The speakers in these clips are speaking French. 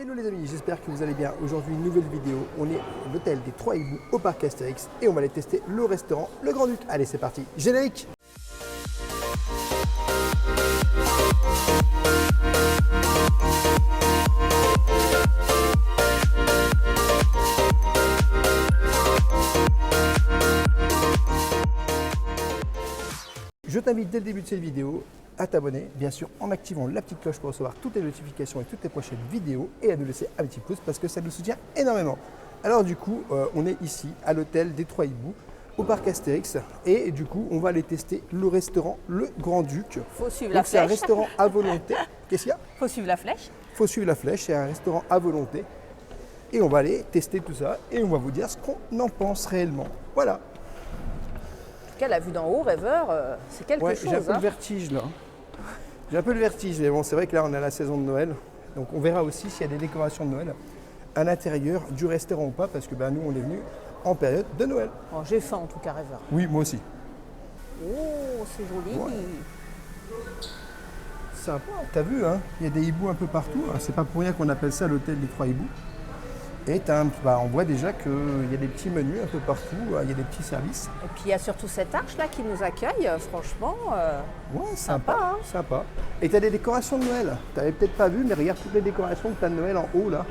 Hello les amis, j'espère que vous allez bien. Aujourd'hui, une nouvelle vidéo. On est à l'hôtel des Trois Hiboux au parc Astérix et on va aller tester le restaurant Le Grand-Duc. Allez, c'est parti. Générique. Je t'invite dès le début de cette vidéo à t'abonner, bien sûr en activant la petite cloche pour recevoir toutes les notifications et toutes les prochaines vidéos et à nous laisser un petit pouce parce que ça nous soutient énormément. Alors du coup, on est ici à l'hôtel des Trois Hiboux au parc Astérix et du coup, on va aller tester le restaurant Le Grand-Duc. Faut suivre la Donc c'est un flèche. restaurant à volonté. Qu'est-ce qu'il y a? Faut suivre la flèche. Faut suivre la flèche, c'est un restaurant à volonté. Et on va aller tester tout ça et on va vous dire ce qu'on en pense réellement. Voilà. En tout cas, la vue d'en haut, rêveur, c'est quelque Ouais, chose. j'ai un peu hein. le vertige là. J'ai un peu le vertige, mais bon, c'est vrai que là on est à la saison de Noël. Donc on verra aussi s'il y a des décorations de Noël à l'intérieur du restaurant ou pas, parce que nous on est venu en période de Noël. Bon, j'ai faim en tout cas, rêveur. Oui, moi aussi. Oh, c'est joli. Ouais. Sympa, t'as vu, hein, il y a des hiboux un peu partout. C'est pas pour rien qu'on appelle ça l'hôtel des Trois Hiboux. Et on voit déjà qu'il y a des petits menus un peu partout, il y a des petits services. Et puis il y a surtout cette arche là qui nous accueille, franchement. Ouais, Sympa, sympa, hein. sympa. Et t'as des décorations de Noël. T'avais peut-être pas vu, mais regarde toutes les décorations que t'as de Noël en haut là.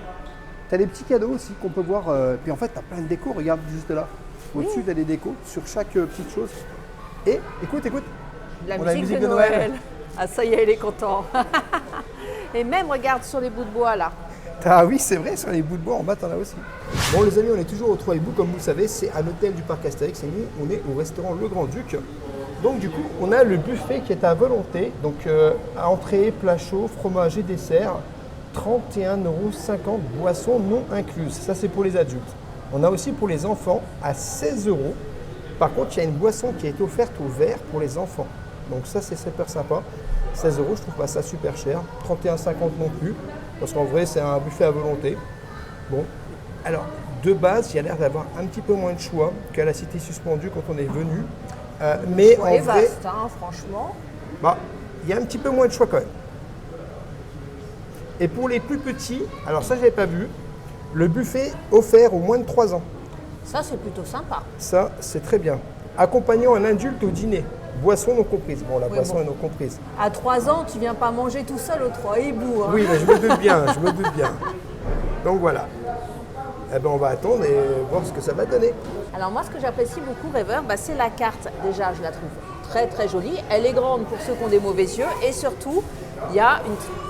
T'as des petits cadeaux aussi qu'on peut voir. Puis en fait, t'as plein de décos, regarde juste là. Au-dessus, t'as des décos sur chaque petite chose. Et écoute, La on a musique de Noël. Ah ça y est, il est content. Et même, regarde sur les bouts de bois là. Ah oui, c'est vrai, sur les bouts de bois en bas, t'en as aussi. Bon les amis, on est toujours aux Trois Hiboux, comme vous le savez, c'est un hôtel du parc Astérix et nous, on est au restaurant Le Grand-Duc. Donc du coup, on a le buffet qui est à volonté, donc à entrée, plat chaud, fromage et dessert, 31,50 €, boissons non incluses. Ça c'est pour les adultes. On a aussi pour les enfants à 16 €. Par contre, il y a une boisson qui est offerte au verre pour les enfants. Donc ça c'est super sympa. 16 €, je trouve pas ça super cher. 31,50 € non plus. Parce qu'en vrai, c'est un buffet à volonté. Bon, alors, de base, il y a l'air d'avoir un petit peu moins de choix qu'à la Cité Suspendue quand on est venu. Mais en Ouais, vrai, vaste, hein, franchement. il y a un petit peu moins de choix quand même. Et pour les plus petits, alors ça, je n'avais pas vu, le buffet offert aux moins de 3 ans. Ça, c'est plutôt sympa. Ça, c'est très bien. Accompagnant un adulte au dîner. Boisson non comprise. Bon, la boisson est non comprise. À 3 ans, tu viens pas manger tout seul aux Trois Hiboux. Hein. Oui, mais je me doute bien, je me doute bien. Donc voilà. Eh ben, on va attendre et voir ce que ça va donner. Alors moi, ce que j'apprécie beaucoup, rêveur, c'est la carte. Déjà, je la trouve très très jolie. Elle est grande pour ceux qui ont des mauvais yeux. Et surtout, il y a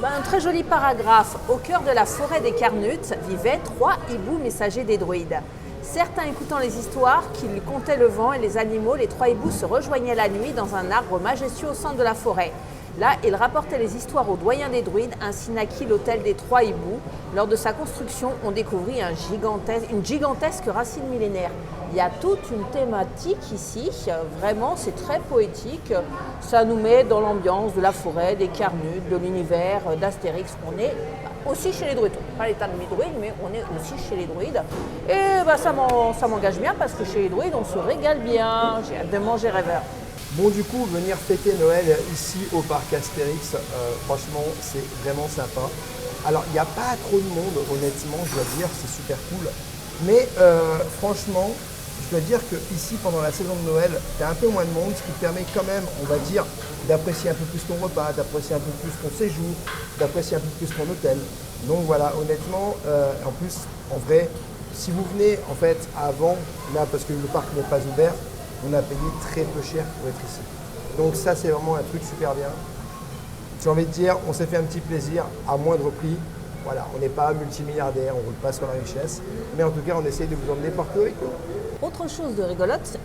un très joli paragraphe. Au cœur de la forêt des Carnutes vivaient 3 hiboux messagers des druides. Certains écoutant les histoires qu'ils comptaient le vent et les animaux, les 3 hiboux se rejoignaient la nuit dans un arbre majestueux au centre de la forêt. Là, ils rapportaient les histoires aux doyens des druides, ainsi naquit l'hôtel des Trois Hiboux. Lors de sa construction, on découvrit une gigantesque racine millénaire. Il y a toute une thématique ici, vraiment c'est très poétique. Ça nous met dans l'ambiance de la forêt, des Carnutes, de l'univers d'Astérix. On est aussi chez les druides, pas l'état de mes druides, mais on est aussi chez les druides. Et ça m'engage bien parce que chez les druides, on se régale bien. J'ai hâte de manger rêveur. Bon, du coup, venir fêter Noël ici au parc Astérix, franchement, c'est vraiment sympa. Alors, il n'y a pas trop de monde, honnêtement, je dois dire, c'est super cool. Mais franchement, je dois dire qu'ici, pendant la saison de Noël, tu as un peu moins de monde, ce qui te permet quand même, on va dire, d'apprécier un peu plus ton repas, d'apprécier un peu plus ton séjour, d'apprécier un peu plus ton hôtel. Donc voilà, honnêtement, en plus, en vrai, si vous venez en fait avant, là, parce que le parc n'est pas ouvert, on a payé très peu cher pour être ici. Donc ça, c'est vraiment un truc super bien. J'ai envie de dire, on s'est fait un petit plaisir à moindre prix. Voilà, on n'est pas multimilliardaire, on ne roule pas sur la richesse. Mais en tout cas, on essaye de vous emmener partout avec nous. Autre chose de rigolote,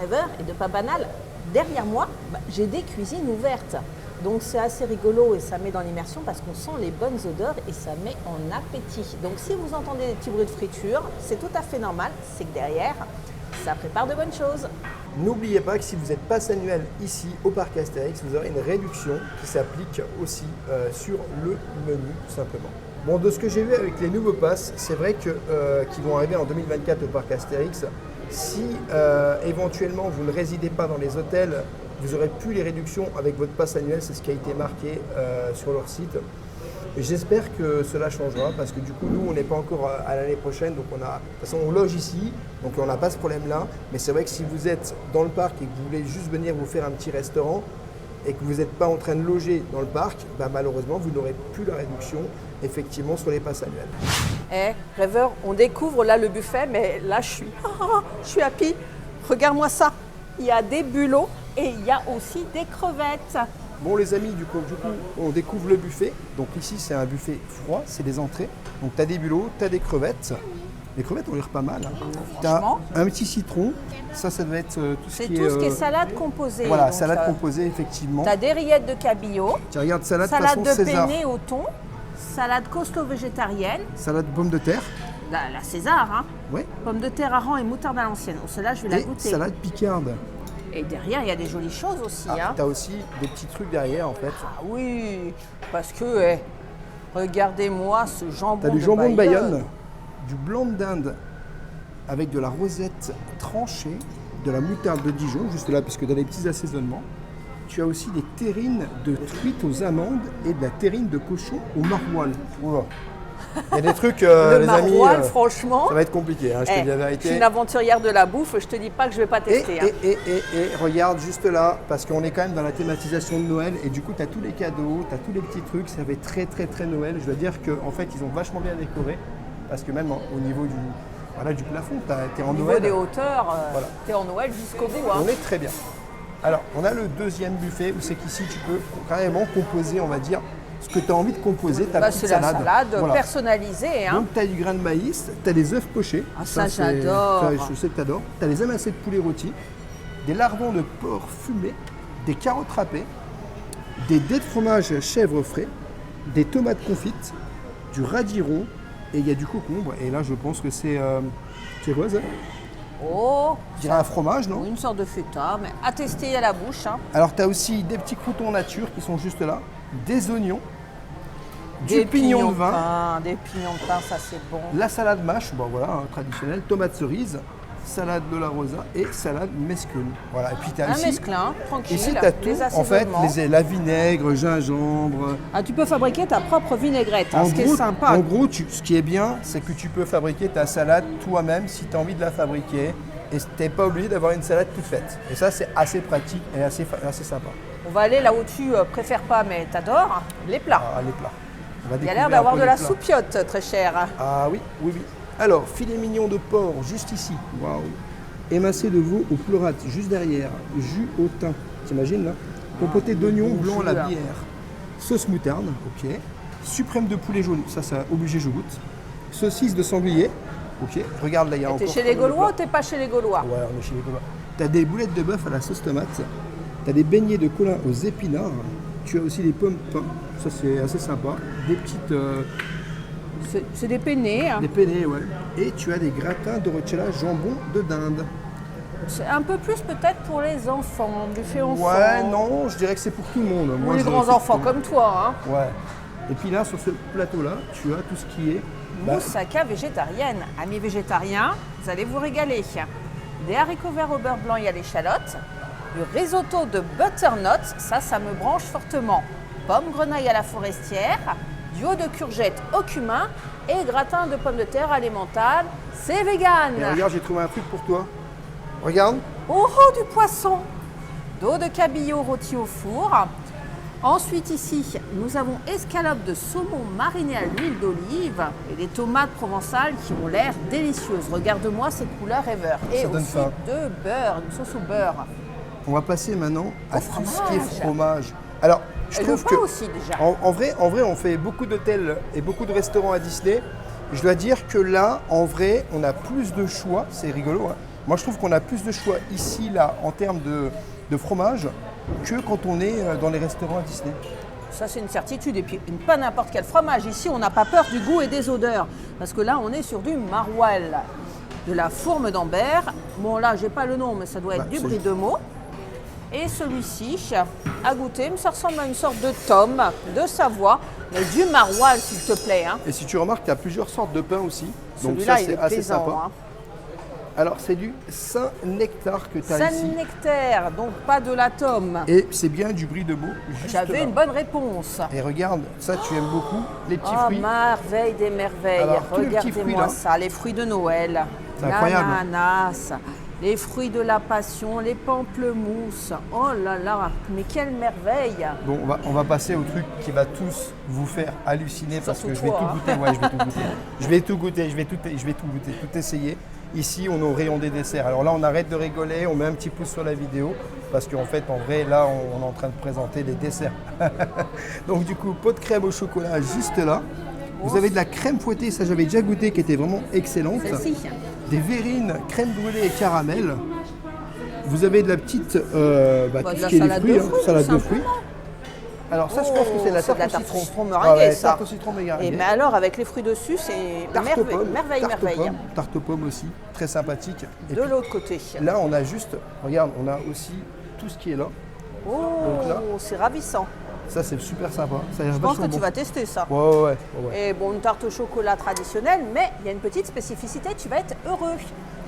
rêveur et de pas banal, derrière moi, j'ai des cuisines ouvertes. Donc c'est assez rigolo et ça met dans l'immersion parce qu'on sent les bonnes odeurs et ça met en appétit. Donc si vous entendez des petits bruits de friture, c'est tout à fait normal, c'est que derrière, ça prépare de bonnes choses. N'oubliez pas que si vous êtes pass annuel ici au parc Astérix, vous aurez une réduction qui s'applique aussi sur le menu tout simplement. Bon, de ce que j'ai vu avec les nouveaux passes, c'est vrai qu'ils vont arriver en 2024 au parc Astérix. Si éventuellement vous ne résidez pas dans les hôtels, vous aurez plus les réductions avec votre pass annuel, c'est ce qui a été marqué sur leur site. J'espère que cela changera parce que du coup, nous, on n'est pas encore à l'année prochaine. Donc, de toute façon, on loge ici. Donc, on n'a pas ce problème-là. Mais c'est vrai que si vous êtes dans le parc et que vous voulez juste venir vous faire un petit restaurant et que vous n'êtes pas en train de loger dans le parc, bah, malheureusement, vous n'aurez plus la réduction effectivement sur les passes annuelles. Rêveur, on découvre là le buffet, mais là, je suis happy. Regarde-moi ça. Il y a des bulots et il y a aussi des crevettes. Bon les amis, du coup, on découvre le buffet. Donc ici, c'est un buffet froid, c'est des entrées. Donc tu as des bulots, tu as des crevettes. Les crevettes ont l'air pas mal. Hein. Tu as un petit citron. Ça doit être tout ce qui est... C'est tout ce qui est salade composée. Voilà, donc, salade composée, effectivement. Tu as des rillettes de cabillaud. Tu regardes, salade de César. penne au thon. Salade costaud végétarienne. Salade pomme de terre. La César, hein. Oui. Pomme de terre à rang et moutarde à l'ancienne. Oh, celle-là, je vais la goûter. Salade picarde. Et derrière, il y a des jolies choses aussi. Hein. Tu as aussi des petits trucs derrière, en fait. Ah oui, parce que, regardez-moi ce jambon de Bayonne. Tu as du jambon de Bayonne, du blanc d'Inde avec de la rosette tranchée, de la moutarde de Dijon, juste là, puisque dans les petits assaisonnements. Tu as aussi des terrines de truite aux amandes et de la terrine de cochon au maroilles. Oula. Il y a des trucs, les amis, franchement, ça va être compliqué, hein, je te dis la vérité. Je suis une aventurière de la bouffe, je te dis pas que je vais pas tester. Et regarde juste là, parce qu'on est quand même dans la thématisation de Noël, et du coup, tu as tous les cadeaux, tu as tous les petits trucs, ça fait très, très, très Noël. Je dois dire qu'en fait, ils ont vachement bien décoré, parce que même au niveau du plafond, tu es en Noël. Au niveau des hauteurs, tu es en Noël jusqu'au bout. Hein. On est très bien. Alors, on a le deuxième buffet, où c'est qu'ici, tu peux carrément composer, on va dire, ce que tu as envie de composer, ta petite salade. C'est la salade personnalisée. Hein. Donc, tu as du grain de maïs, tu as des œufs pochés. Ah, ça j'adore. Je sais que tu adores. Tu as des émincés de poulet rôti, des lardons de porc fumés, des carottes râpées, des dés de fromage chèvre frais, des tomates confites, du radis rond et il y a du concombre. Et là, je pense que c'est quoi ça? Oh, je dirais un fromage, non? Une sorte de feta, mais à tester à la bouche. Hein. Alors, tu as aussi des petits croutons nature qui sont juste là, des oignons, du pignon de vin. Des pignons de pain, ça c'est bon. La salade mâche, bon, voilà, traditionnelle, tomate cerise, salade de la rosa et salade mesclun. Voilà. Et puis tu as un mesclun, tranquille. Ici, tu as tout, en fait, la vinaigre, gingembre. Ah, tu peux fabriquer ta propre vinaigrette, hein, ce qui est sympa. En gros, ce qui est bien, c'est que tu peux fabriquer ta salade toi-même si tu as envie de la fabriquer. Et tu n'es pas obligé d'avoir une salade toute faite. Et ça, c'est assez pratique et assez sympa. On va aller là où tu préfères pas, mais t'adores, les plats. Ah, les plats. Il y a l'air d'avoir de la soupiote, très chère. Ah oui, oui, oui. Alors, filet mignon de porc, juste ici. Waouh. Émincé de veau au pleurate, juste derrière. Jus au thym. T'imagines là? Compoté d'oignons blancs à la bière. Sauce moutarde, ok. Suprême de poulet jaune, ça obligé, je goûte. Saucisse de sanglier. Ok, regarde là, il y a encore. T'es chez les Gaulois ou t'es pas chez les Gaulois? Ouais, on est chez les Gaulois. T'as des boulettes de bœuf à la sauce tomate. T'as des beignets de colin aux épinards. Tu as aussi des pommes pain. Ça, c'est assez sympa. Des petites. C'est des penne. Hein. Des penne, ouais. Et tu as des gratins d'orecchiella jambon de dinde. C'est un peu plus peut-être pour les enfants, buffet enfant. Ouais, non, je dirais que c'est pour tout le monde. Ou les grands enfants comme toi. Hein. Ouais. Et puis là, sur ce plateau-là, tu as tout ce qui est moussaka végétarienne. Amis végétariens, vous allez vous régaler. Des haricots verts au beurre blanc et à l'échalote. Du risotto de butternut, ça me branche fortement. Pommes grenaille à la forestière. Du haut de courgette au cumin. Et gratin de pommes de terre à l'emmental. C'est vegan. Et regarde, j'ai trouvé un truc pour toi. Regarde. Oh, du poisson. D'eau de cabillaud rôti au four. Ensuite ici, nous avons escalope de saumon mariné à l'huile d'olive et des tomates provençales qui ont l'air délicieuses. Regarde-moi ces couleurs rêveurs. Et aussi de beurre, une sauce au beurre. On va passer maintenant à tout ce qui est fromage. Alors, je trouve que aussi, déjà. En vrai, on fait beaucoup d'hôtels et beaucoup de restaurants à Disney. Je dois dire que là, en vrai, on a plus de choix. C'est rigolo, hein. Moi, je trouve qu'on a plus de choix ici, là, en termes de fromage, que quand on est dans les restaurants à Disney. Ça, c'est une certitude. Et puis, pas n'importe quel fromage. Ici, on n'a pas peur du goût et des odeurs. Parce que là, on est sur du maroilles, de la fourme d'Ambert. Bon, là, j'ai pas le nom, mais ça doit être du brie de Meaux. Et celui-ci, à goûter, ça ressemble à une sorte de tome de Savoie, mais du maroilles, s'il te plaît. Hein. Et si tu remarques, il y a plusieurs sortes de pain aussi. Donc celui-là, ça, c'est assez plaisant, sympa. Hein. Alors, c'est du Saint-Nectar que tu as ici. Saint-Nectaire, donc pas de l'atome. Et c'est bien du brie de Meaux. J'avais une bonne réponse. Et regarde, ça tu aimes beaucoup, les petits Oh, fruits. merveille des merveilles. Alors, tous les petits fruits, Regardez-moi là. ça, les fruits de Noël. C'est incroyable. L'ananas, les fruits de la passion, les pamplemousses. Oh là là, mais quelle merveille. Bon, on va passer au truc qui va tous vous faire halluciner parce Surtout que je vais toi, tout hein. goûter. Ouais, je vais tout goûter. Je vais tout goûter, je vais tout goûter, tout essayer. Ici, on est au rayon des desserts. Alors là, on arrête de rigoler, on met un petit pouce sur la vidéo parce qu'en fait, en vrai, là, on est en train de présenter les desserts. Donc du coup, pot de crème au chocolat juste là. Vous avez de la crème fouettée, ça j'avais déjà goûté, qui était vraiment excellente. Celle-ci. Des verrines, crème brûlée et caramel. Vous avez de la petite, tout de ce la qui est des salade fruits, de hein, fruits, salade tout de fruits. Alors ça, je pense que c'est la c'est de tarte la au tarte au citron. citron meringuée, ça. Tarte au citron Et mais alors, avec les fruits dessus, c'est Tarte aux pommes, merveille. tarte aux pommes aussi, très sympathique. Et De puis, l'autre côté. là, on a juste, regarde, on a aussi tout ce qui est là. Oh, Donc là, c'est ravissant. ça c'est super sympa. Ça a l'air Je pense que vachement tu bon. vas tester ça. Ouais. Et bon, une tarte au chocolat traditionnelle, mais il y a une petite spécificité, tu vas être heureux.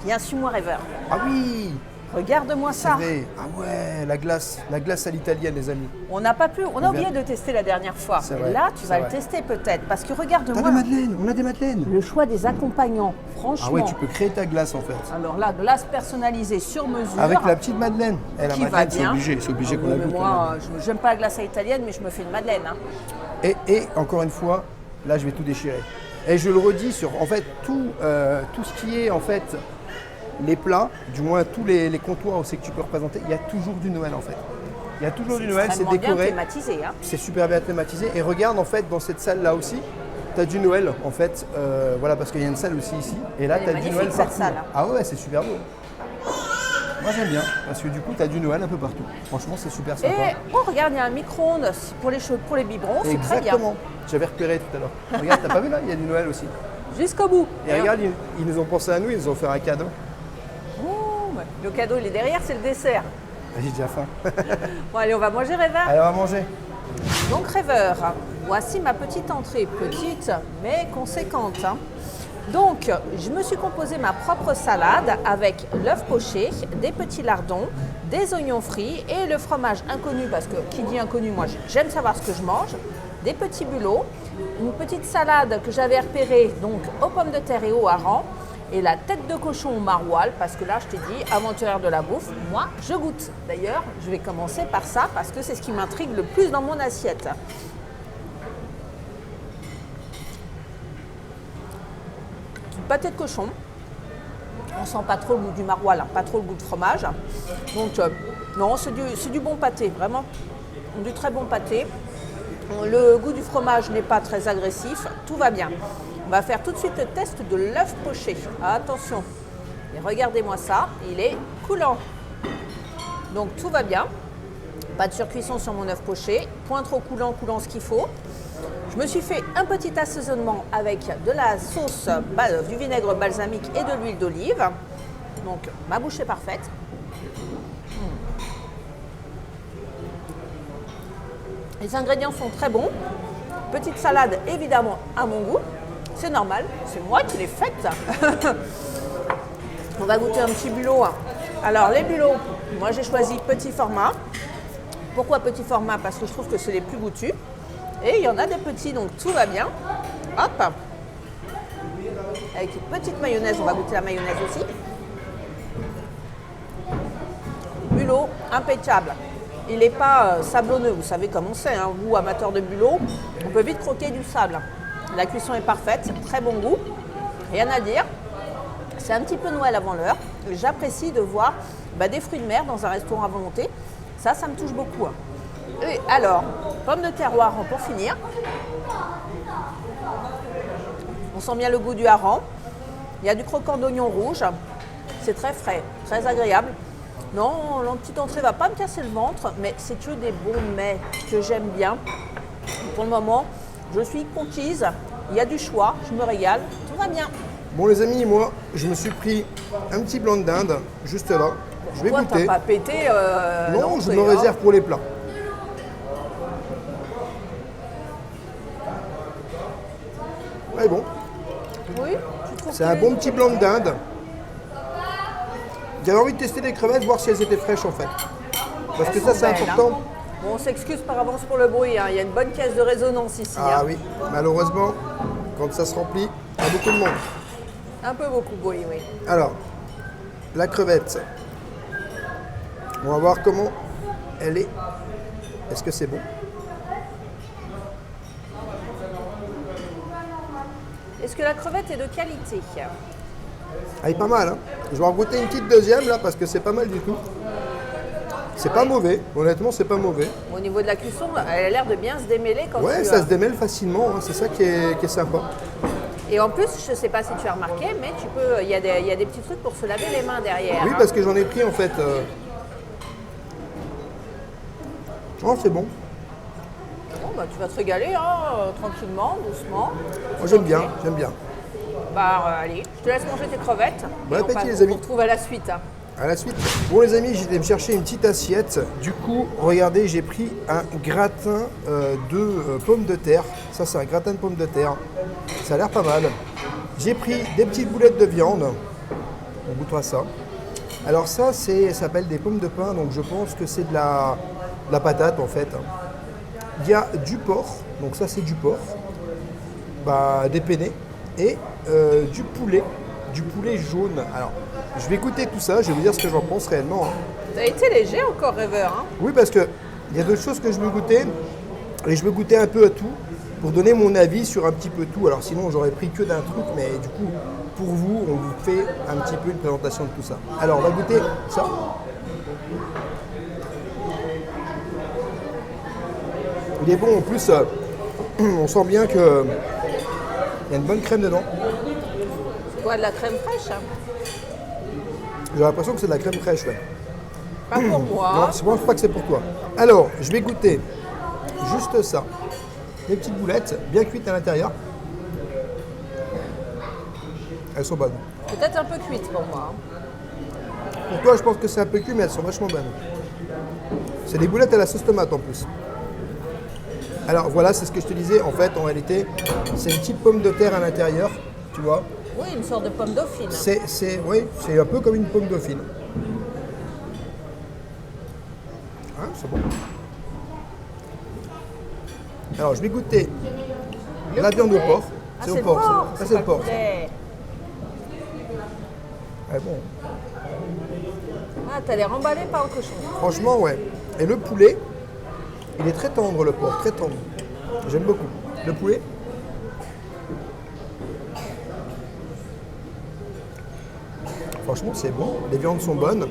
Il y a un suis-moi rêveur. Ah oui, Regarde-moi c'est ça. vrai. Ah ouais, la glace à l'italienne, les amis. On n'a pas pu, on a vient- oublié de tester la dernière fois. C'est Et vrai, là, tu c'est vas le vrai. tester peut-être, parce que T'as regarde-moi des madeleines, on a des madeleines. le choix des accompagnants, Ah franchement. ouais, tu peux créer ta glace en fait. Alors là, glace personnalisée sur mesure. Avec la petite madeleine. Et la qui va madeleine, c'est bien. obligé, c'est obligé Ah qu'on oui, la mais goûte. la moi, madeleine. j'aime pas la glace à l'italienne, mais je me fais une madeleine. Hein. Et encore une fois, là je vais tout déchirer. Et je le redis sur en fait tout ce qui est en fait les plats, du moins tous les comptoirs aussi que tu peux représenter, il y a toujours du Noël en fait. Il y a toujours du Noël, c'est Extrêmement bien décoré, thématisé. Hein. c'est super bien thématisé. Et regarde en fait dans cette salle là aussi, tu as du Noël en fait, voilà parce qu'il y a une salle aussi ici. Et là Elle est tu as du magnifique, Noël cette partout. salle, hein. Ah ouais, c'est super beau. Moi j'aime bien parce que du coup tu as du Noël un peu partout. Franchement c'est super sympa. Et oh, regarde, il y a un micro-ondes pour les biberons, c'est très bien. Exactement. J'avais repéré tout à l'heure. Regarde, t'as pas vu là, il y a du Noël aussi. Jusqu'au bout. Et regarde, ils nous ont pensé à nous, ils nous ont fait un cadeau. Oh, ouais. Le cadeau, il est derrière, c'est le dessert. J'ai déjà faim. Bon, allez, on va manger, rêveur. Allez, on va manger. Donc, rêveur, voici ma petite entrée. Petite, mais conséquente. Hein. Donc, je me suis composé ma propre salade avec l'œuf poché, des petits lardons, des oignons frits et le fromage inconnu, parce que qui dit inconnu, moi j'aime savoir ce que je mange, des petits bulots, une petite salade que j'avais repérée donc aux pommes de terre et au hareng, et la tête de cochon au maroilles, parce que là je t'ai dit, aventurière de la bouffe, moi je goûte. D'ailleurs, je vais commencer par ça, parce que c'est ce qui m'intrigue le plus dans mon assiette. Pâté de cochon, on sent pas trop le goût du maroilles, hein, pas trop le goût de fromage. Donc non, c'est du bon pâté, vraiment du très bon pâté. Le goût du fromage n'est pas très agressif, tout va bien. On va faire tout de suite le test de l'œuf poché. Attention, et regardez-moi ça, il est coulant. Donc tout va bien, pas de surcuisson sur mon œuf poché, point trop coulant ce qu'il faut. Je me suis fait un petit assaisonnement avec de la sauce, du vinaigre balsamique et de l'huile d'olive. Donc ma bouche est parfaite. Les ingrédients sont très bons. Petite salade évidemment à mon goût. C'est normal, c'est moi qui l'ai faite. On va goûter un petit bulot. Alors les bulots, moi j'ai choisi petit format. Pourquoi petit format? Parce que je trouve que c'est les plus goûtus. Et il y en a des petits, donc tout va bien. Hop. Avec une petite mayonnaise, on va goûter la mayonnaise aussi. Bulot, impeccable. Il n'est pas sablonneux, vous savez comment c'est, hein. Vous, amateurs de bulot, on peut vite croquer du sable. La cuisson est parfaite, très bon goût. Rien à dire. C'est un petit peu Noël avant l'heure. J'apprécie de voir des fruits de mer dans un restaurant à volonté. Ça me touche beaucoup. Et alors, pommes de terre au hareng pour finir. On sent bien le goût du hareng. Il y a du croquant d'oignon rouge. C'est très frais, très agréable. Non, la petite entrée ne va pas me casser le ventre, mais c'est que des bons mets que j'aime bien. Pour le moment, je suis conquise. Il y a du choix, je me régale, tout va bien. Bon les amis, moi je me suis pris un petit blanc de dinde, juste là. Je vais Pourquoi goûter. t'as pas pété Non, je l'entrée, me hein. réserve pour les plats. Ouais bon, Oui, tu trouves c'est un bon petit blanc de dinde. J'avais envie de tester les crevettes, voir si elles étaient fraîches en fait. Parce que Elles ça sont c'est belles, important. hein. Bon, on s'excuse par avance pour le bruit, hein. Il y a une bonne caisse de résonance ici. Ah hein. oui, malheureusement, quand ça se remplit, il y a beaucoup de monde. Un peu beaucoup, oui, oui. Alors, la crevette. On va voir comment elle est. Est-ce que c'est bon? Est-ce que la crevette est de qualité? Elle est pas mal, hein. Je vais en goûter une petite deuxième là parce que c'est pas mal du tout. C'est pas mauvais, honnêtement c'est pas mauvais. Au niveau de la cuisson, elle a l'air de bien se démêler quand Ouais, tu... ça se démêle facilement, hein. C'est ça qui est sympa. Et en plus, je ne sais pas si tu as remarqué, mais tu peux, il y a des petits trucs pour se laver les mains derrière. Oui, hein. parce que j'en ai pris en fait. Oh, c'est bon. Bon, bah, tu vas te régaler, hein, tranquillement, doucement. Moi j'aime bien, j'aime bien. Bah, allez, je te laisse manger tes crevettes. Bon Et appétit, passe- les amis. On se retrouve à la suite. hein. À la suite. Bon les amis, j'étais me chercher une petite assiette. Du coup, regardez, j'ai pris un gratin de pommes de terre. Ça c'est un gratin de pommes de terre. Ça a l'air pas mal. J'ai pris des petites boulettes de viande. On goûtera ça. Alors ça s'appelle des pommes de pin, donc je pense que c'est de la patate en fait. Il y a du porc, donc ça c'est du porc, des penne et du poulet jaune. Alors je vais goûter tout ça, je vais vous dire ce que j'en pense réellement. hein. T'as été léger encore, rêveur. Hein. Oui, parce qu'il y a d'autres choses que je veux goûter et je veux goûter un peu à tout pour donner mon avis sur un petit peu tout. Alors sinon j'aurais pris que d'un truc, mais du coup pour vous, on vous fait un petit peu une présentation de tout ça. Alors on va goûter ça. Il est bon en plus, on sent bien qu'il y a une bonne crème dedans. C'est quoi, de la crème fraîche? hein. J'ai l'impression que c'est de la crème fraîche. Ouais. Pas pour Non, moi. je pense pas que c'est pour toi. Alors, je vais goûter juste ça. Des petites boulettes, bien cuites à l'intérieur. Elles sont bonnes. Peut-être un peu cuite pour moi. hein. Pour toi, je pense que c'est un peu cuit, mais elles sont vachement bonnes. C'est des boulettes à la sauce tomate en plus. Alors voilà, c'est ce que je te disais. En fait, en réalité, c'est une petite pomme de terre à l'intérieur, tu vois. Oui, une sorte de pomme dauphine. Oui, c'est un peu comme une pomme dauphine. Hein, c'est bon. Alors, je vais goûter la viande au porc. Ah, C'est au porc, ça. Ça, c'est pas le porc. ça. poulet. Ah, bon. Ah, t'as l'air emballé par le cochon. Franchement, ouais. Et le poulet, il est très tendre, le porc, très tendre. J'aime beaucoup. Le poulet. Franchement, c'est bon. Les viandes sont bonnes.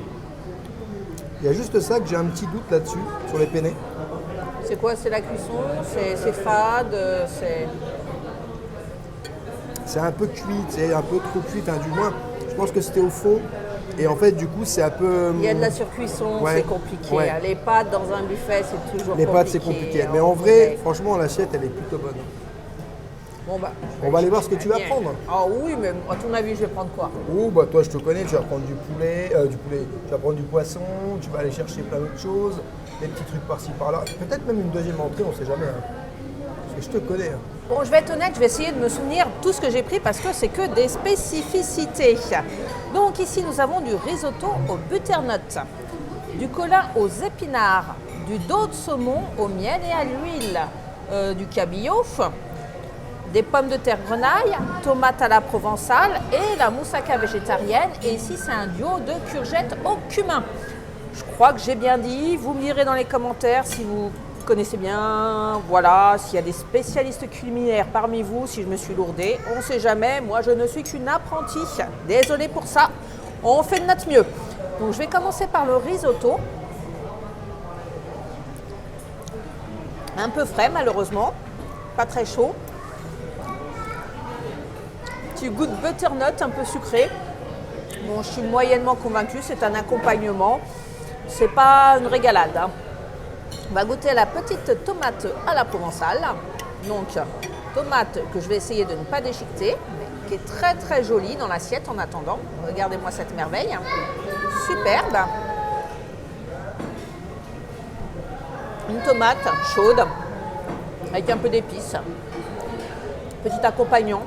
Il y a juste ça que j'ai un petit doute là-dessus, sur les penne. C'est quoi? C'est la cuisson? C'est fade? C'est un peu cuit, c'est un peu trop cuit. Enfin, du moins, je pense que c'était au fond. Et en fait, du coup, c'est un peu... Il y a de la surcuisson, Ouais, c'est compliqué. ouais. Les pâtes dans un buffet, c'est toujours Les compliqué. pâtes, c'est compliqué. Mais en vrai, franchement, l'assiette, elle est plutôt bonne. Bon, bah, On va aller voir ce que tu vas bien. prendre. Ah oui, mais à ton avis, je vais prendre quoi? Oh, bah toi, je te connais, tu vas prendre du poulet, tu vas prendre du poisson, tu vas aller chercher plein d'autres choses, des petits trucs par-ci par-là. Peut-être même une deuxième entrée, on sait jamais. hein. Parce que je te connais. hein. Bon, je vais être honnête, je vais essayer de me souvenir tout ce que j'ai pris parce que c'est que des spécificités. Donc ici, nous avons du risotto au butternut, du colin aux épinards, du dos de saumon au miel et à l'huile, du cabillaud, des pommes de terre grenaille, tomates à la provençale et la moussaka végétarienne. Et ici, c'est un duo de courgettes au cumin. Je crois que j'ai bien dit. Vous me direz dans les commentaires si vous connaissez bien, voilà, s'il y a des spécialistes culinaires parmi vous, si je me suis lourdée. On ne sait jamais. Moi, je ne suis qu'une apprentie. Désolée pour ça. On fait de notre mieux. Donc, je vais commencer par le risotto. Un peu frais, malheureusement. Pas très chaud. Petit goût de butternut un peu sucré. Bon, je suis moyennement convaincue, c'est un accompagnement. C'est pas une régalade. hein. On va goûter à la petite tomate à la provençale. Donc, tomate que je vais essayer de ne pas déchiqueter, mais qui est très très jolie dans l'assiette en attendant. Regardez-moi cette merveille. Superbe. Une tomate chaude avec un peu d'épices. Petit accompagnant.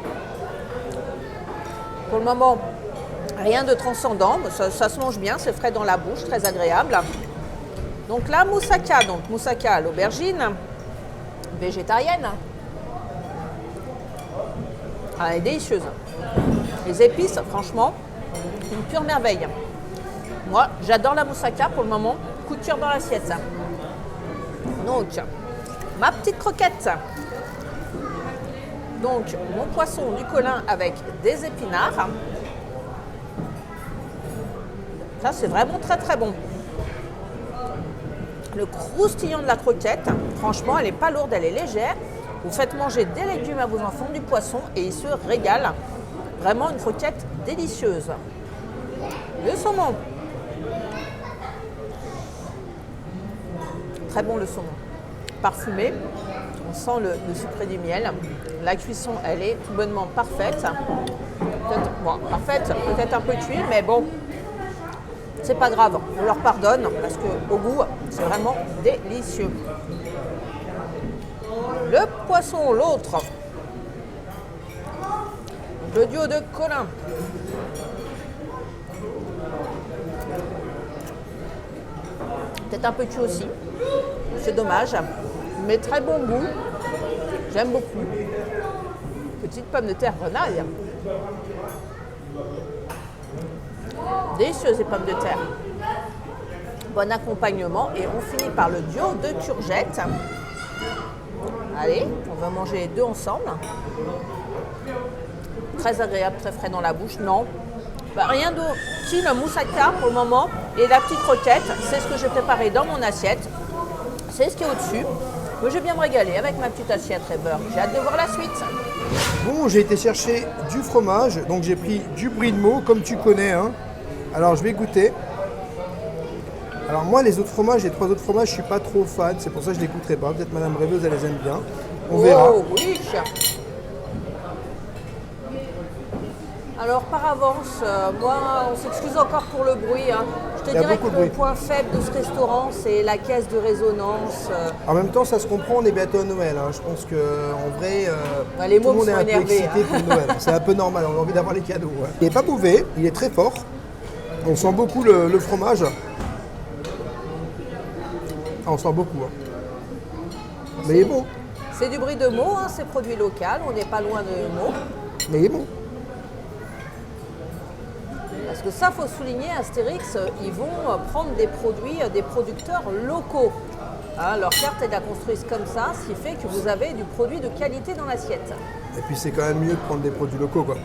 Pour le moment, Rien de transcendant, ça se mange bien, c'est frais dans la bouche, très agréable. Donc la moussaka, à l'aubergine, végétarienne. Elle est délicieuse. Les épices, franchement, une pure merveille. Moi, j'adore la moussaka pour le moment. Coup de cœur dans l'assiette. Donc, ma petite croquette. Donc, mon poisson du Colin avec des épinards. Ça, c'est vraiment très très bon. Le croustillant de la croquette, franchement, elle n'est pas lourde, elle est légère. Vous faites manger des légumes à vos enfants, du poisson, et ils se régalent. Vraiment une croquette délicieuse. Le saumon. Très bon le saumon. Parfumé. On sent le sucré du miel. La cuisson, elle est tout bonnement parfaite. Parfaite, peut-être un peu cuit, mais bon, c'est pas grave. On leur pardonne parce qu'au goût, c'est vraiment délicieux. Le poisson, l'autre. Le duo de Colin. Peut-être un peu cuit aussi. C'est dommage. Mais très bon goût. J'aime beaucoup. Petite pomme de terre grenaille. Délicieuses les pommes de terre. Bon accompagnement. Et on finit par le duo de courgettes. Allez, on va manger les deux ensemble. Très agréable, très frais dans la bouche. Non, rien d'autre. Si, le moussaka pour le moment et la petite croquette, c'est ce que j'ai préparé dans mon assiette. C'est ce qui est au-dessus. Mais je vais bien me régaler avec ma petite assiette Rever. J'ai hâte de voir la suite. Bon, j'ai été chercher du fromage, donc j'ai pris du brie de Meaux, comme tu connais. Hein. Alors, je vais goûter. Alors moi, les autres fromages, les 3 autres fromages, je suis pas trop fan. C'est pour ça que je les goûterai pas. Peut-être Madame Rêveuse, elle les aime bien. On verra. Oh oui. Alors par avance, moi, on s'excuse encore pour le bruit. Hein. Je te dirais que le point faible de ce restaurant, c'est la caisse de résonance. En même temps, ça se comprend, on est bientôt à Noël. Hein. Je pense qu'en vrai, les tout le monde est un peu énervés, excité pour Noël. C'est un peu normal, on a envie d'avoir les cadeaux. Ouais. Il n'est pas mauvais, il est très fort. On sent beaucoup le fromage. Ah, on sent beaucoup. Hein. Mais il est bon. C'est du brie de Meaux, hein, c'est produit local, on n'est pas loin de Meaux. Mais il est bon. Parce que ça, il faut souligner, Astérix, ils vont prendre des produits des producteurs locaux. Hein, leur carte est construite comme ça, ce qui fait que vous avez du produit de qualité dans l'assiette. Et puis c'est quand même mieux de prendre des produits locaux, quoi.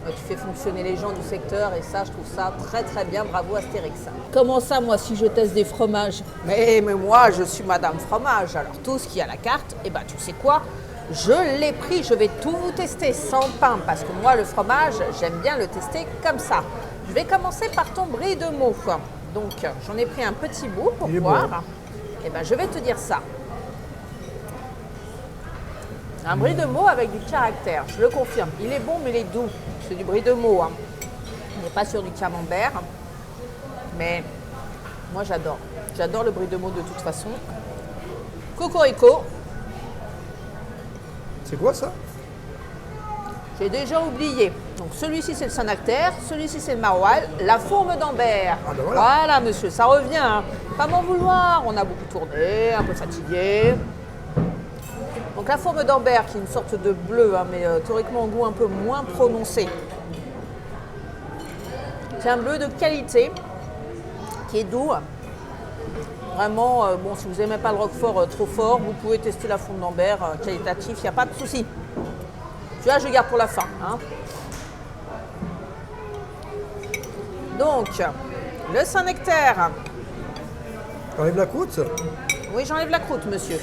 Tu fais fonctionner les gens du secteur et ça, je trouve ça très très bien. Bravo Astérix. Comment ça, moi, si je teste des fromages? Mais moi, je suis Madame Fromage. Alors tout ce qui a la carte, eh ben, tu sais quoi? Je l'ai pris, je vais tout vous tester sans pain. Parce que moi, le fromage, j'aime bien le tester comme ça. Je vais commencer par ton brie de Meaux. Donc, j'en ai pris un petit bout pour voir. Bon. Eh ben, je vais te dire ça. Un brie de Meaux avec du caractère, je le confirme. Il est bon, mais il est doux. C'est du brie de Meaux. Hein. On n'est pas sur du camembert. Mais moi, j'adore. J'adore le brie de Meaux de toute façon. Cocorico. C'est quoi ça? J'ai déjà oublié. Donc celui-ci c'est le Saint-Nectaire, celui-ci c'est le maroilles, la fourme d'Ambert. Ah ben voilà. Voilà monsieur, ça revient. Hein. Pas m'en vouloir, on a beaucoup tourné, un peu fatigué. Donc la fourme d'Ambert qui est une sorte de bleu, hein, mais théoriquement au goût un peu moins prononcé. C'est un bleu de qualité qui est doux. Vraiment, bon, si vous n'aimez pas le roquefort trop fort, vous pouvez tester la fourme d'Ambert qualitatif, il n'y a pas de souci. Celui-là, je garde pour la fin. Hein. Donc, le Saint-Nectaire. T'enlèves la croûte? Oui, j'enlève la croûte, monsieur.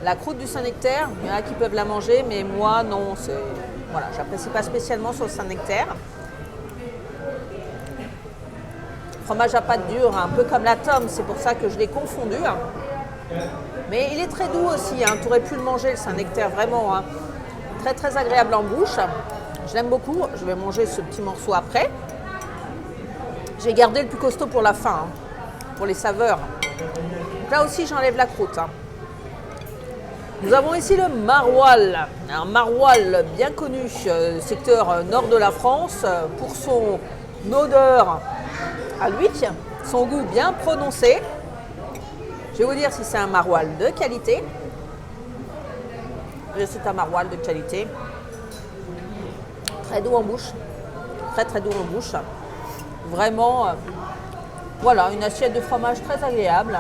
La croûte du Saint-Nectaire, il y en a qui peuvent la manger, mais moi, non. Voilà, j'apprécie pas spécialement sur le Saint-Nectaire. Fromage à pâte dure, un peu comme la tome, c'est pour ça que je l'ai confondu. Mais il est très doux aussi, hein. Tu aurais pu le manger, le Saint-Nectaire, vraiment. Hein. Très très agréable en bouche. Je l'aime beaucoup, je vais manger ce petit morceau après. J'ai gardé le plus costaud pour la fin, hein, pour les saveurs. Donc là aussi, j'enlève la croûte. Hein. Nous avons ici le maroilles, un maroilles bien connu, secteur nord de la France, pour son odeur à lui, son goût bien prononcé. Je vais vous dire si c'est un maroilles de qualité. Et c'est un maroilles de qualité. Très doux en bouche, très doux en bouche. Vraiment, voilà, une assiette de fromage très agréable.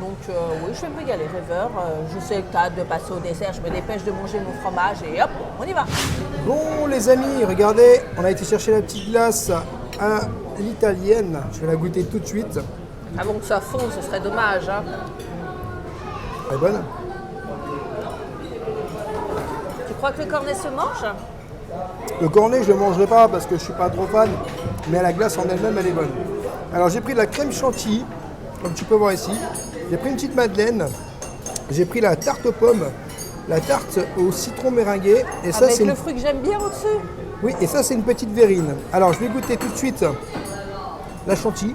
Donc oui, je vais me régaler, rêveur. Je sais que tu as hâte de passer au dessert, je me dépêche de manger mon fromage et hop, on y va. Bon les amis, regardez, on a été chercher la petite glace à l'italienne. Je vais la goûter tout de suite. Avant que ça fonde, ce serait dommage. Hein. Elle est bonne. Tu crois que le cornet se mange? Le cornet, je ne le mangerai pas parce que je ne suis pas trop fan, mais la glace en elle-même, elle est bonne. Alors j'ai pris de la crème chantilly, comme tu peux voir ici. J'ai pris une petite madeleine. J'ai pris la tarte aux pommes, la tarte au citron meringué. Et ça, avec c'est le fruit que j'aime bien au-dessus. Oui, et ça, c'est une petite verrine. Alors je vais goûter tout de suite la chantilly.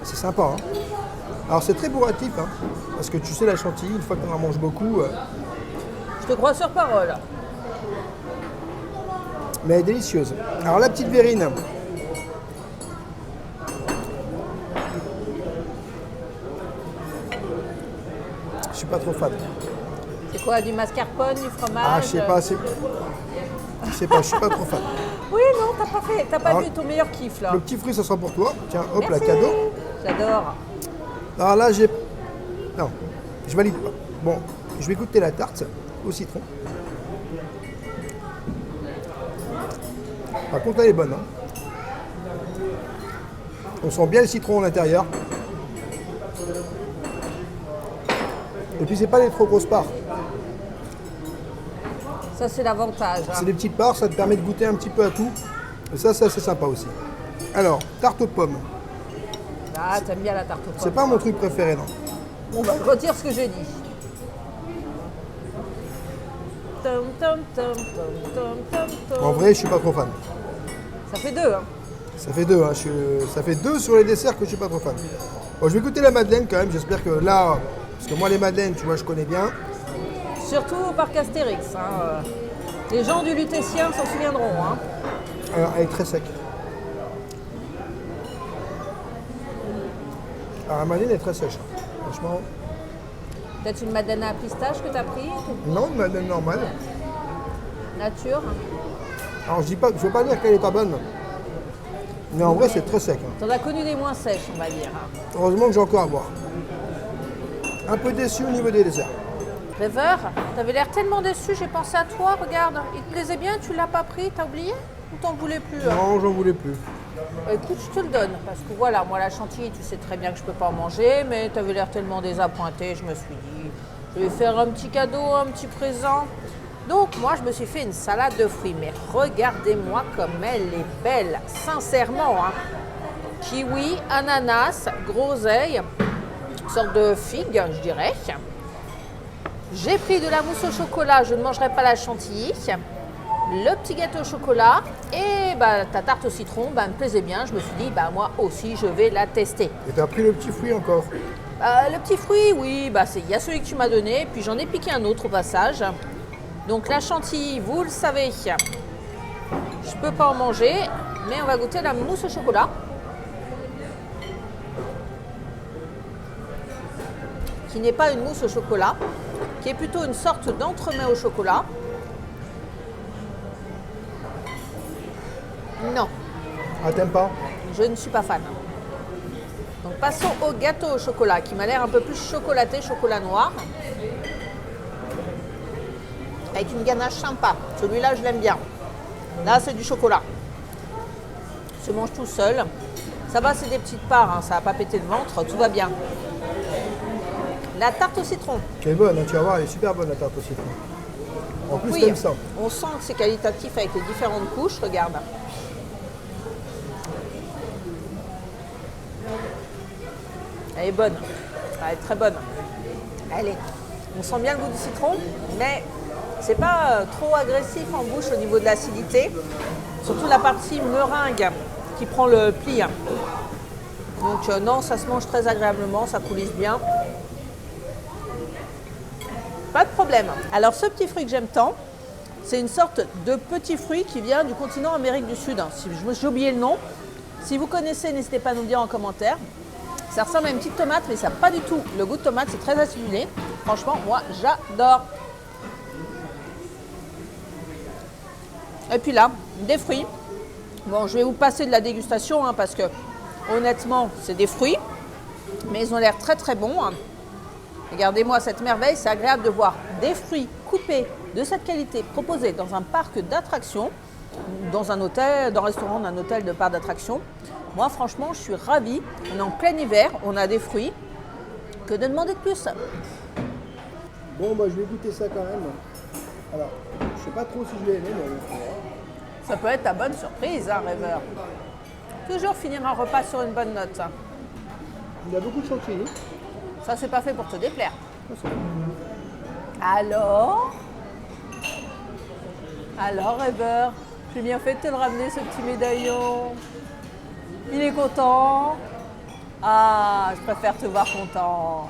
C'est sympa, hein. Alors c'est très bourratif, hein, parce que tu sais, la chantilly, une fois qu'on en mange beaucoup, Je te crois sur parole. mais elle est délicieuse. Alors la petite verrine, je suis pas trop fan. C'est quoi, du mascarpone, du fromage? Ah, je sais pas, je sais pas, je suis pas trop fan. Oui, non, t'as pas Alors, vu ton meilleur kiff là. Le petit fruit, ça sera pour toi. Tiens, hop, Merci. la cadeau. J'adore. Alors là, j'ai... Non, je valide pas. Bon, je vais goûter la tarte au citron. Par contre, elle est bonne, hein. On sent bien le citron à l'intérieur. Et puis, c'est pas des trop grosses parts. Ça, c'est l'avantage. Hein. C'est des petites parts, ça te permet de goûter un petit peu à tout. Et ça, c'est sympa aussi. Alors, tarte aux pommes. Ah, t'aimes bien la tarte aux pommes. C'est pas mon truc préféré, non. Bon, bah, je retire ce que j'ai dit. Tom, tom, tom, tom, tom, tom, tom. En vrai, je suis pas trop fan. Ça fait deux, hein. Ça fait deux, hein. Ça fait deux sur les desserts que je suis pas trop fan. Bon, je vais goûter la madeleine quand même, j'espère que là... Parce que moi, les madeleines, tu vois, je connais bien. Surtout au parc Astérix. Hein. Les gens du Lutétien s'en souviendront. Hein. Alors, elle est très sec. Alors, la madeleine est très sèche. Franchement, Peut-être une madeleine à pistache que t'as pris? non, une madeleine normale. Nature. Alors, je veux pas dire qu'elle est pas bonne. Mais en vrai, c'est très sec, hein. T'en as connu des moins sèches, on va dire. Hein. Heureusement que j'ai encore à boire. Un peu déçu au niveau des desserts. Rêveur, t'avais l'air tellement déçu, j'ai pensé à toi, regarde. Il te plaisait bien, tu l'as pas pris, t'as oublié? Ou t'en voulais plus? Hein? Non, j'en voulais plus. Écoute, je te le donne, parce que voilà, moi la chantilly, tu sais très bien que je peux pas en manger, mais tu avais l'air tellement désappointé, je me suis dit, je vais faire un petit cadeau, un petit présent. Donc moi, je me suis fait une salade de fruits, mais regardez-moi comme elle est belle, sincèrement. Hein. Kiwi, ananas, groseille, une sorte de figue, je dirais. J'ai pris de la mousse au chocolat, je ne mangerai pas la chantilly. Le petit gâteau au chocolat et bah, ta tarte au citron bah, me plaisait bien. Je me suis dit, bah, moi aussi, je vais la tester. Et t'as pris le petit fruit encore? Le petit fruit, oui, bah, il y a celui que tu m'as donné, puis j'en ai piqué un autre au passage. Donc la chantilly, vous le savez, je ne peux pas en manger, mais on va goûter la mousse au chocolat. Qui n'est pas une mousse au chocolat, qui est plutôt une sorte d'entremets au chocolat. Non, Ah, t'aimes pas? je ne suis pas fan. Donc passons au gâteau au chocolat, qui m'a l'air un peu plus chocolaté, chocolat noir. Avec une ganache sympa. Celui-là, je l'aime bien. Là, c'est du chocolat. Se mange tout seul. Ça va, c'est des petites parts, hein, ça va pas péter le ventre, tout va bien. La tarte au citron. Elle est bonne, hein, tu vas voir, elle est super bonne la tarte au citron. En plus, Oui, t'aimes ça. on sent que c'est qualitatif avec les différentes couches, regarde. Elle est bonne, elle est très bonne. Allez, on sent bien le goût du citron, mais c'est pas trop agressif en bouche au niveau de l'acidité. Surtout la partie meringue qui prend le pli. Donc non, ça se mange très agréablement, ça coulisse bien. Pas de problème. Alors ce petit fruit que j'aime tant, c'est une sorte de petit fruit qui vient du continent Amérique du Sud. J'ai oublié le nom. Si vous connaissez, n'hésitez pas à nous le dire en commentaire. Ça ressemble à une petite tomate, mais ça n'a pas du tout le goût de tomate, c'est très acidulé. Franchement, moi, j'adore. Et puis là, des fruits. Bon, je vais vous passer de la dégustation, hein, parce que honnêtement, c'est des fruits, mais ils ont l'air très très bons. Regardez-moi cette merveille, c'est agréable de voir des fruits coupés de cette qualité proposés dans un parc d'attractions, dans un hôtel, dans un restaurant d'un hôtel de parc d'attractions. Moi, franchement, je suis ravie. On est en plein hiver, on a des fruits. Que de demander de plus? Bon, bah, je vais goûter ça quand même. Alors, je sais pas trop si je vais aimer, mais Ça peut être ta bonne surprise, hein, rêveur. Toujours finir un repas sur une bonne note. il y a beaucoup de chantilly. Ça, c'est pas fait pour te déplaire. Alors, rêveur, j'ai bien fait de te le ramener, ce petit médaillon. Il est content. Ah, je préfère te voir content.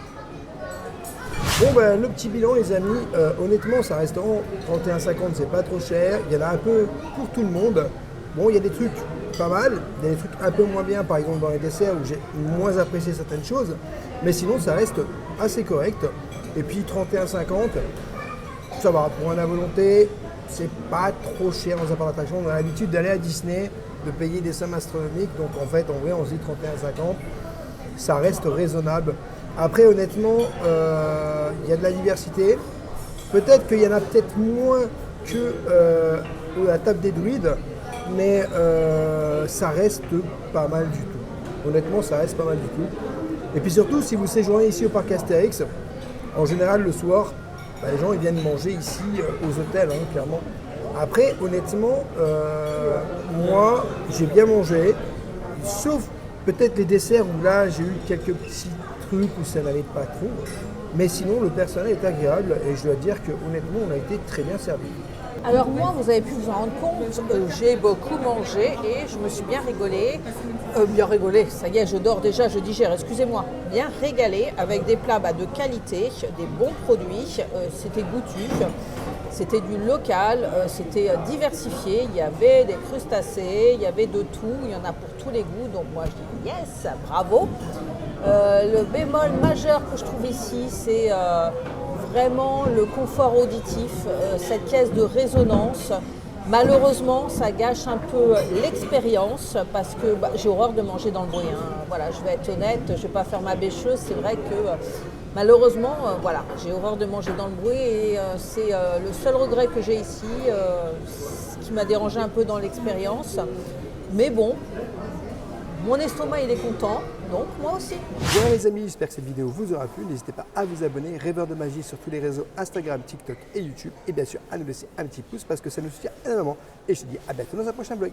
Bon, ben, le petit bilan, les amis, honnêtement, c'est un restaurant 31,50, c'est pas trop cher. Il y en a un peu pour tout le monde. Bon, il y a des trucs pas mal, il y a des trucs un peu moins bien, par exemple dans les desserts où j'ai moins apprécié certaines choses. Mais sinon, ça reste assez correct. Et puis 31,50, ça va, pour un à volonté, c'est pas trop cher dans un parc d'attraction. On a l'habitude d'aller à Disney, de payer des sommes astronomiques. Donc en fait, en vrai, on se dit 31,50, ça reste raisonnable. Après, honnêtement, il y a de la diversité. Peut-être qu'il y en a peut-être moins que la table des druides, mais ça reste pas mal du tout. Honnêtement, ça reste pas mal du tout. Et puis surtout, si vous séjournez ici au parc Astérix, en général, le soir, bah, les gens ils viennent manger ici aux hôtels, hein, clairement. Après, honnêtement, moi, j'ai bien mangé, sauf peut-être les desserts où là, j'ai eu quelques petits trucs où ça n'allait pas trop. Mais sinon, le personnel est agréable et je dois dire que honnêtement, on a été très bien servi. Alors moi, vous avez pu vous en rendre compte, j'ai beaucoup mangé et je me suis bien rigolée. Bien rigolée, ça y est, je dors déjà, je digère, excusez-moi. Bien régalée avec des plats de qualité, des bons produits, c'était goûtu, c'était du local, c'était diversifié, il y avait des crustacés, il y avait de tout, il y en a pour tous les goûts, donc moi je dis yes, bravo. Le bémol majeur que je trouve ici, c'est vraiment le confort auditif, cette caisse de résonance. Malheureusement, ça gâche un peu l'expérience parce que j'ai horreur de manger dans le bruit. Hein. Voilà, je vais être honnête, je ne vais pas faire ma bêcheuse. C'est vrai que malheureusement, voilà, j'ai horreur de manger dans le bruit et c'est le seul regret que j'ai ici, ce qui m'a dérangé un peu dans l'expérience. Mais bon, mon estomac il est content, donc moi aussi. Voilà les amis, j'espère que cette vidéo vous aura plu. N'hésitez pas à vous abonner, Rêveur de Magie sur tous les réseaux Instagram, TikTok et YouTube. Et bien sûr à nous laisser un petit pouce parce que ça nous soutient énormément. Et je te dis à bientôt dans un prochain vlog.